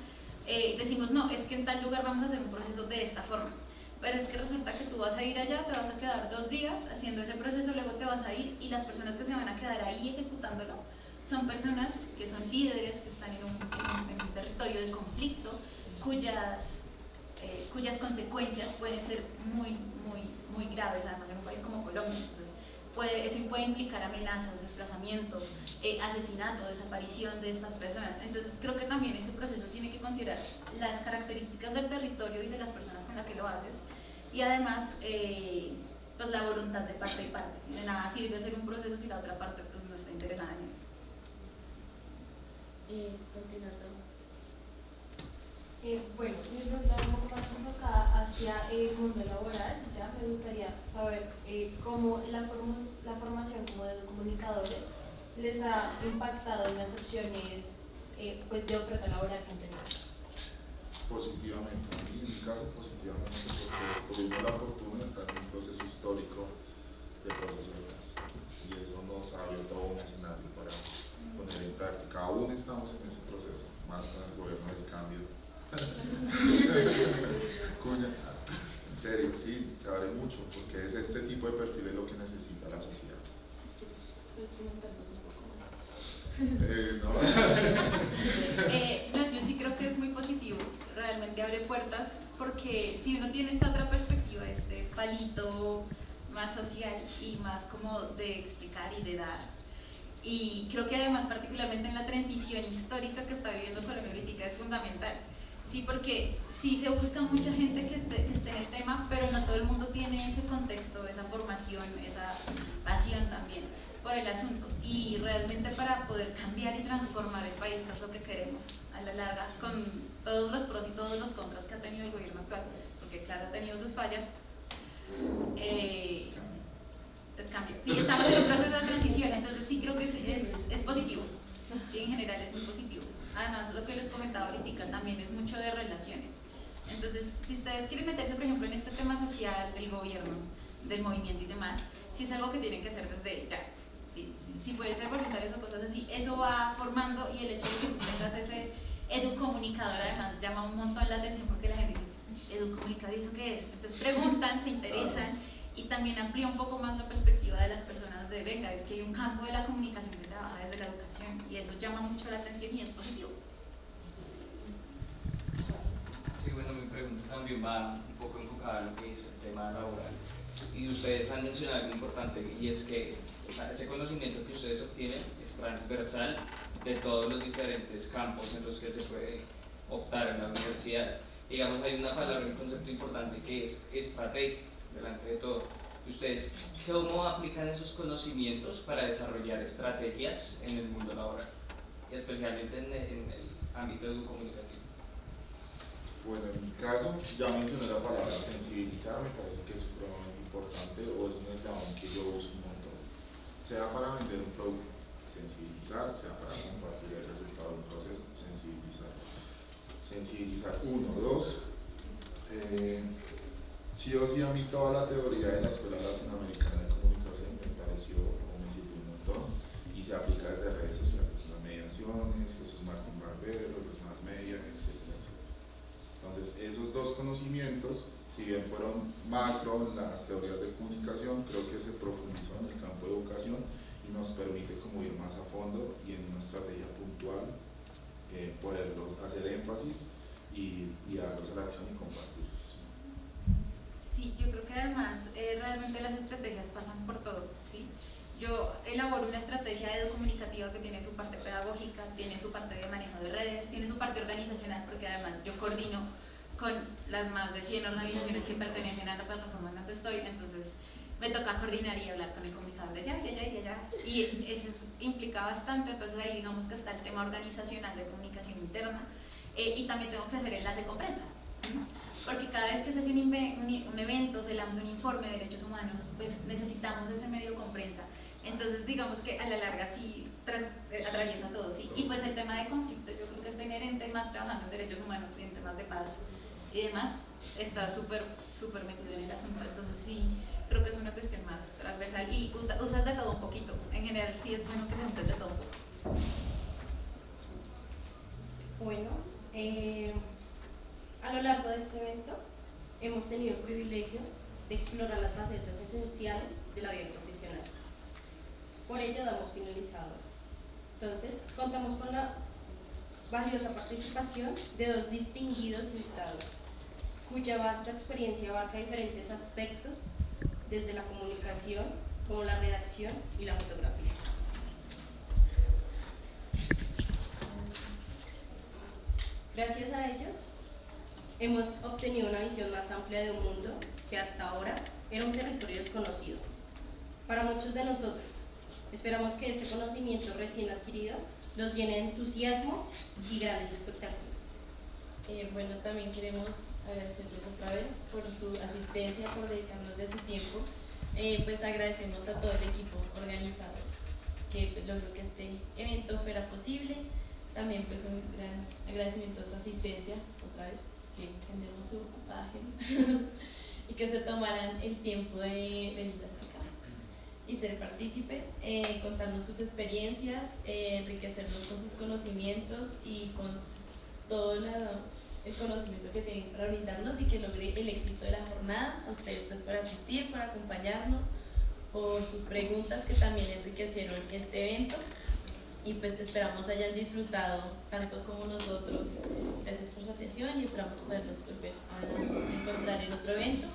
decimos, no, es que en tal lugar vamos a hacer un proceso de esta forma, pero es que resulta que tú vas a ir allá, te vas a quedar 2 días haciendo ese proceso, luego te vas a ir y las personas que se van a quedar ahí ejecutándolo son personas que son líderes, que están en un territorio de conflicto, cuyas consecuencias pueden ser muy graves, además en un país como Colombia. Entonces, eso puede implicar amenazas, desplazamiento, asesinato, desaparición de estas personas. Entonces creo que también ese proceso tiene que considerar las características del territorio y de las personas con las que lo haces, y además pues la voluntad de parte y parte. Si de nada sirve hacer un proceso si la otra parte pues no está interesada en él. Continuando. Bueno, mi pregunta es un poco más enfocada hacia el mundo laboral. Ya me gustaría saber cómo la formación como de comunicadores les ha impactado en las opciones pues de oferta laboral que han tenido. Positivamente, a mí en mi caso positivamente, porque tuvimos la fortuna de estar en un proceso histórico de proceso de paz, y eso nos abrió todo un escenario para poner en práctica. Aún estamos en ese proceso, más con el gobierno del cambio. Cuña, en serio, sí, se abre mucho, porque es este tipo de perfiles lo que necesita la sociedad. No, yo sí creo que es muy positivo, realmente abre puertas, porque si uno tiene esta otra perspectiva, este palito más social y más como de explicar y de dar, y creo que además particularmente en la transición histórica que está viviendo Colombia ahorita es fundamental, sí, porque sí se busca mucha gente que esté en el tema, pero no todo el mundo tiene ese contexto, esa formación, esa pasión también por el asunto, y realmente para poder cambiar y transformar el país, que es lo que queremos a la larga, con todos los pros y todos los contras que ha tenido el gobierno actual, porque claro, ha tenido sus fallas, es cambio. Sí, estamos en un proceso de transición, entonces sí creo que es positivo, sí, en general es muy positivo. Además, lo que les comentaba ahorita también es mucho de relaciones. Entonces, si ustedes quieren meterse, por ejemplo, en este tema social del gobierno, del movimiento y demás, sí es algo que tienen que hacer desde ya. Si pueden ser voluntarios o cosas así, eso va formando, y el hecho de que tú tengas ese educomunicador además llama un montón la atención, porque la gente dice, educomunicador, ¿y eso qué es? Entonces preguntan, se interesan, y también amplía un poco más la perspectiva de las personas de, venga, es que hay un campo de la comunicación que trabaja desde la educación, y eso llama mucho la atención y es positivo. Sí, bueno, mi pregunta también va un poco enfocada a lo que es el tema laboral, y ustedes han mencionado algo importante, y es que ese conocimiento que ustedes obtienen es transversal de todos los diferentes campos en los que se puede optar en la universidad. Digamos, hay una palabra, un concepto importante que es estrategia, delante de todo. ¿Ustedes cómo aplican esos conocimientos para desarrollar estrategias en el mundo laboral, especialmente en el ámbito educomunicativo? Bueno, en mi caso, ya mencioné la palabra sensibilizar, me parece que es supremamente importante, o es un eslabón que yo uso un montón, sea para vender un producto, sensibilizar, sea para compartir el resultado de un proceso, sensibilizar. Sensibilizar, 1, 2, sí o sí a mí toda la teoría de la Escuela Latinoamericana de Comunicación me pareció, o me sirvió un montón, y se aplica desde redes sociales, las mediaciones, Jesús Martín Barbero, los más media, etcétera, etcétera. Entonces, esos dos conocimientos, si bien fueron macro en las teorías de comunicación, creo que se profundizó en el campo de educación y nos permite como ir más a fondo y en una estrategia puntual poderlo hacer énfasis y darlos a la acción y compartirlos. Sí, yo creo que además realmente las estrategias pasan por todo, ¿sí? Yo elaboro una estrategia educomunicativa que tiene su parte pedagógica, tiene su parte de manejo de redes, tiene su parte organizacional, porque además yo coordino con las más de 100 organizaciones que pertenecen a la plataforma en la que estoy, entonces me toca coordinar y hablar con el comunicador de allá y de allá y de allá, y eso implica bastante. Entonces ahí digamos que está el tema organizacional de comunicación interna, y también tengo que hacer enlace con prensa, porque cada vez que se hace un evento, se lanza un informe de derechos humanos, pues necesitamos ese medio con prensa. Entonces digamos que a la larga sí atraviesa todo, ¿sí? Y pues el tema de conflicto yo creo que está inherente, más trabajando en derechos humanos y en temas de paz y demás, está súper metido en el asunto. Entonces sí, creo que es una cuestión más transversal y usas de todo un poquito. En general sí es bueno que se junten de todo un poco. Bueno, a lo largo de este evento hemos tenido el privilegio de explorar las facetas esenciales de la vida profesional. Por ello damos finalizado. Entonces, contamos con la valiosa participación de dos distinguidos invitados, cuya vasta experiencia abarca diferentes aspectos, desde la comunicación, como la redacción y la fotografía. Gracias a ellos, hemos obtenido una visión más amplia de un mundo que hasta ahora era un territorio desconocido. Para muchos de nosotros, esperamos que este conocimiento recién adquirido los llene de entusiasmo y grandes expectativas. Bueno, también queremos agradecerles otra vez por su asistencia, por dedicarnos de su tiempo. Pues agradecemos a todo el equipo organizador que pues, logró que este evento fuera posible. También pues un gran agradecimiento a su asistencia, otra vez, que entendemos su ocupada agenda, y que se tomaran el tiempo de venir hasta acá y ser partícipes, contarnos sus experiencias, enriquecernos con sus conocimientos y con todo el conocimiento que tienen para brindarnos y que logre el éxito de la jornada. A ustedes pues por asistir, por acompañarnos, por sus preguntas que también enriquecieron este evento. Y pues esperamos hayan disfrutado tanto como nosotros. Gracias por su atención y esperamos poderlos encontrar en otro evento.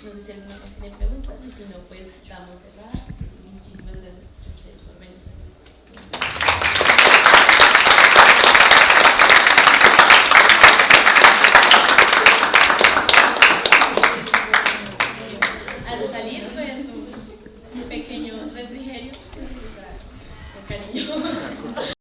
No sé si alguno más tiene preguntas y si no, pues damos cerrada. Muchísimas gracias a ustedes por venir. Al salir, pues un pequeño refrigerio con cariño.